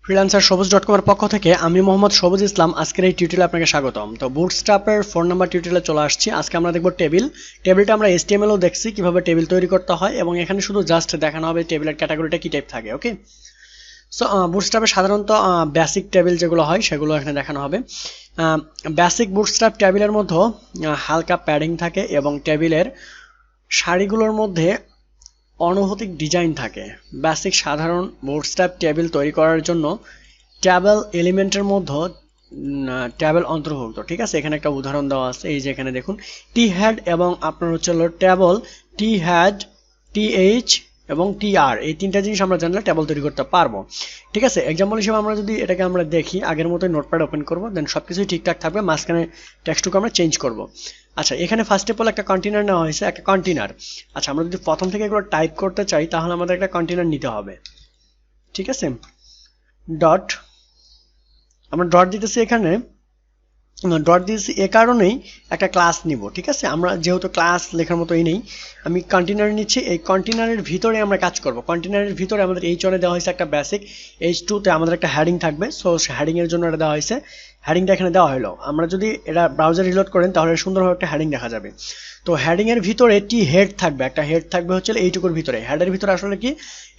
freelancer.com এর পক্ষ থেকে আমি মোহাম্মদ সবুজ ইসলাম আজকের এই টিউটোরিয়ালে আপনাকে স্বাগতম। তো বুটস্ট্র্যাপের 4 নাম্বার টিউটোরিয়ালে চলে আসছি। আজকে আমরা দেখব টেবিলটা আমরা HTML এও দেখছি কিভাবে টেবিল তৈরি করতে হয় এবং এখানে শুধু জাস্ট দেখানো হবে টেবিলের ক্যাটাগরিটা কি টাইপ থাকে। ওকে, সো বুটস্ট্র্যাপে সাধারণত বেসিক টেবিল যেগুলো হয় সেগুলো এখানে দেখানো হবে। বেসিক বুটস্ট্র্যাপ টেবিলের মধ্যে হালকা প্যাডিং থাকে এবং টেবিলের সারিগুলোর মধ্যে অনুভূতিক ডিজাইন থাকে। বেসিক সাধারণ বুটস্ট্র্যাপ টেবিল তৈরি করার জন্য টেবিল এলিমেন্টের মধ্যে টেবিল অন্তর্ভুক্ত। ঠিক আছে, এখানে একটা উদাহরণ দেওয়া আছে, এই যে এখানে দেখুন টি হেড এবং আপনার হচ্ছে টেবল টি হেড টি এইচ এবং টি আর, এই তিনটা জিনিস আমরা জানলে টেবল তৈরি করতে পারবো। ঠিক আছে, এক্সাম্পল হিসেবে আমরা যদি এটাকে আমরা দেখি, আগের মতোই নোটপ্যাড ওপেন করবো, দেন সবকিছুই ঠিকঠাক থাকবে, মাঝখানে টেক্সটটুকু আমরা চেঞ্জ করব। আচ্ছা, এখানে ফার্স্ট অফ অল একটা কন্টেনার নেওয়া হয়েছে, একটা কন্টেনার। আচ্ছা, আমরা যদি প্রথম থেকে এগুলো টাইপ করতে চাই তাহলে আমাদের একটা কন্টেনার নিতে হবে। ঠিক আছে, ডট, আমরা ডট দিতেছি, এখানে ডট দিয়েছি এ কারণেই একটা ক্লাস নিব। ঠিক আছে, আমরা যেহেতু ক্লাস লেখার মতোই নেই, আমি কন্টেনার নিচ্ছি। এই কন্টেনারের ভিতরে আমরা কাজ করব। কন্টেনারের ভিতরে আমাদের H1 দেওয়া হয়েছে একটা বেসিক, H2 তে আমাদের একটা হেডিং থাকবে। সো হেডিং এর জন্য এটা দেওয়া হয়েছে, হেডিংটা এখানে দেওয়া হলো। আমরা যদি এটা ব্রাউজার রিলোড করেন তাহলে সুন্দরভাবে একটা হেডিং দেখা যাবে। তো হেডিং এর ভিতরে টি হেড থাকবে, একটা হেড থাকবে হচ্ছে এইটুকুর ভিতরে। হেডের ভিতরে আসলে কি,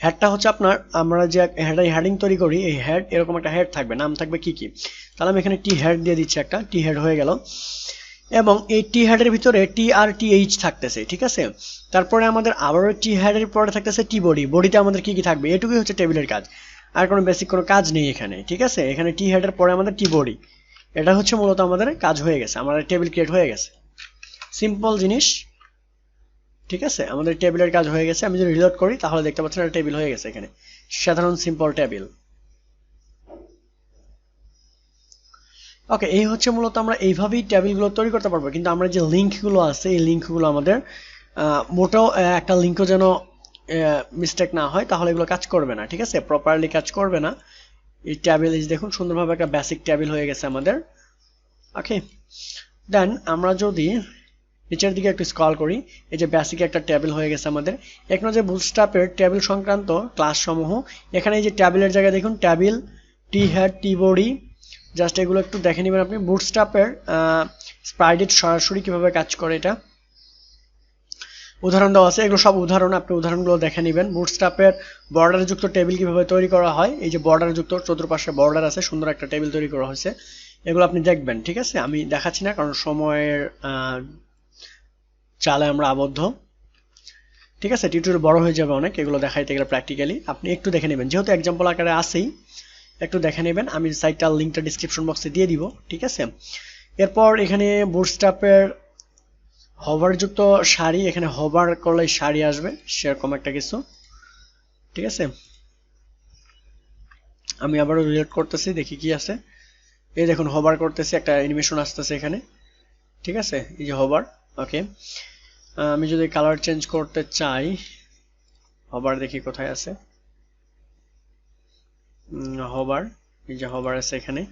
হেডটা হচ্ছে আপনার, আমরা যে হেডিং তৈরি করি এই হেড, এরকম একটা হেড থাকবে, নাম থাকবে কি কি। তাহলে আমি এখানে টি হেড দিয়ে দিচ্ছি, একটা টি হেড হয়ে গেল। এবং এই টি হেডের ভিতরে টি আর টি এইচ থাকতেছে। ঠিক আছে, তারপরে আমাদের আবারও টি হেডের পরে থাকতেছে টি বডি। বডিতে আমাদের কি কি থাকবে, এটুকুই হচ্ছে টেবিলের কাজ, আর কোনো বেসিক কোনো কাজ নেই এখানে। ঠিক আছে, এখানে টি হেডের পরে আমাদের টি বডি, এটা হচ্ছে মূলত আমাদের কাজ হয়ে গেছে, আমাদের টেবিল ক্রিয়েট হয়ে গেছে। সিম্পল জিনিস। ঠিক আছে, আমাদের টেবিলের কাজ হয়ে গেছে। আমি যদি রিলোড করি তাহলে দেখতে পাচ্ছেন একটা টেবিল হয়ে গেছে, এখানে সাধারণ সিম্পল টেবিল। ওকে, এই হচ্ছে মূলত আমরা এইভাবেই টেবিলগুলো তৈরি করতে পারবো। কিন্তু আমরা যে লিঙ্কগুলো আছে এই লিঙ্কগুলো আমাদের মোটেও একটা লিঙ্কও যেন মিস্টেক না হয়, তাহলে এগুলো কাজ করবে না। ঠিক আছে, প্রপারলি কাজ করবে না। এই টেবিল দেখুন সুন্দরভাবে একটা বেসিক টেবিল হয়ে গেছে আমাদের। ওকে, দেন আমরা যদি নিচের দিকে একটু স্ক্রল করি, এই যে বেসিক একটা টেবিল হয়ে গেছে আমাদের। এখন যে বুটস্ট্র্যাপের টেবিল সংক্রান্ত ক্লাস সমূহ, এখানে এই যে টেবিলের জায়গায় দেখুন টেবিল, টি হেড, টি বডি, জাস্ট এগুলো একটু দেখে নেবেন আপনি। বুটস্ট্র্যাপের স্প্রাইডেড সরাসরি কিভাবে কাজ করে এটা উদাহরণ দেওয়া আছে, এগুলো সব উদাহরণ, আপনি উদাহরণগুলো দেখে নেবেন। বুটস্ট্র্যাপের বর্ডার যুক্ত টেবিল কিভাবে তৈরি করা হয়, এই যে বর্ডার যুক্ত চতুর্পাশে বর্ডার আছে, সুন্দর একটা টেবিল তৈরি করা হয়েছে, এগুলো আপনি দেখবেন। ঠিক আছে, আমি দেখাচ্ছি না কারণ সময়ের চালে আমরা আবদ্ধ। ঠিক আছে, টিউটোরিয়াল বড় হয়ে যাবে অনেক, এগুলো দেখাইতে গেলে প্র্যাকটিক্যালি আপনি একটু দেখে নেবেন, যেহেতু এক্সাম্পল আকারে আসেই, একটু দেখে নেবেন। আমি সাইটটার লিঙ্কটা ডিসক্রিপশন বক্সে দিয়ে দিব। ঠিক আছে, এরপর এখানে বুটস্ট্র্যাপের হভারযুক্ত সারি, এখানে হভার করলে সারি আসবে, সেরকম একটা কিছু। ঠিক আছে, আমি আবারও রিলোড করতেছি, দেখি কি আছে। এই দেখুন হভার করতেছি, একটা অ্যানিমেশন আসতেছে এখানে। ঠিক আছে, এই যে হভার। ওকে, আমি যদি কালার চেঞ্জ করতে চাই, হভার দেখি কোথায় আছে, হভার, এই যে হভার আছে এখানে।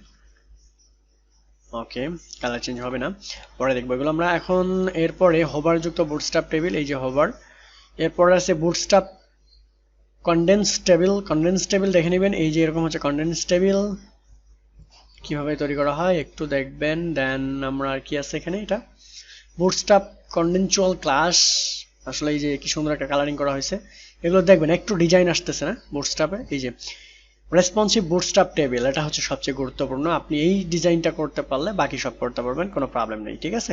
ওকে, কালার চেঞ্জ হবে না, পরে দেখবো এগুলো আমরা এখন। এরপরে হভার যুক্ত বুটস্ট্র্যাপ টেবিল, এই যে হভার। এরপরে আছে bootstrap condense table. Condense table দেখে নেবেন, এই যে এরকম হচ্ছে কনডেন্স টেবিল, কিভাবে তৈরি করা হয় একটু দেখবেন। দেন আমরা আর কি আছে এখানে, এটা বুটস্ট্র্যাপ কন্ডেনচুয়াল ক্লাস, আসলে এই যে কি সুন্দর একটা কালারিং করা হয়েছে, এগুলো দেখবেন। একটু ডিজাইন আসতেছে না বুটস্ট্র্যাপে, এই যে রেসপন্সিভ বুটস্ট্র্যাপ টেবিল, এটা হচ্ছে সবচেয়ে গুরুত্বপূর্ণ। আপনি এই ডিজাইনটা করতে পারলে বাকি সব করতে পারবেন, কোনো প্রবলেম নেই। ঠিক আছে,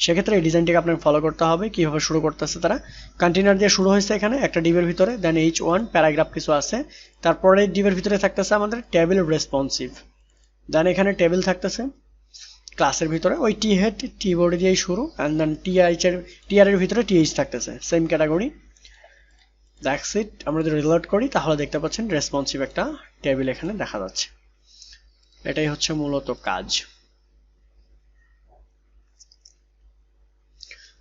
সেক্ষেত্রে এই ডিজাইনটাকে আপনাকে ফলো করতে হবে। কিভাবে শুরু করতেছে তারা, কন্টেনার দিয়ে শুরু হয়েছে এখানে একটা ডিভের ভিতরে, দেন H1 প্যারাগ্রাফ কিছু আছে, তারপরে ডিভের ভিতরে থাকতেছে আমাদের টেবিল রেসপন্সিভ, দেন এখানে টেবিল থাকতেছে ক্লাসের ভিতরে, ওই টি হেড টি বডি দিয়েই শুরু, অ্যান্ড দেন টিআর এর ভিতরে টিএইচ থাকতেছে, সেম ক্যাটাগরি। That's it. আমরা যদি রিলোড করি তাহলে দেখতে পাচ্ছেন রেসপন্সিভ একটা টেবিল এখানে দেখা যাচ্ছে। এটাই হচ্ছে মূলত কাজ।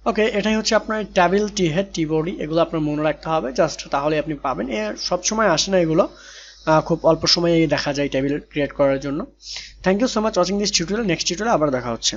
ওকে, এটাই হচ্ছে আপনার টেবিল, টি হেড, টি বডি, এগুলো আপনার মনে রাখতে হবে জাস্ট, তাহলে আপনি পাবেন। সব সময় আসে না এগুলো, খুব অল্প সময়ে দেখা যায় টেবিল ক্রিয়েট করার জন্য। Thank you so much watching this tutorial. Next টিউটোরিয়ালে আবার দেখা হচ্ছে।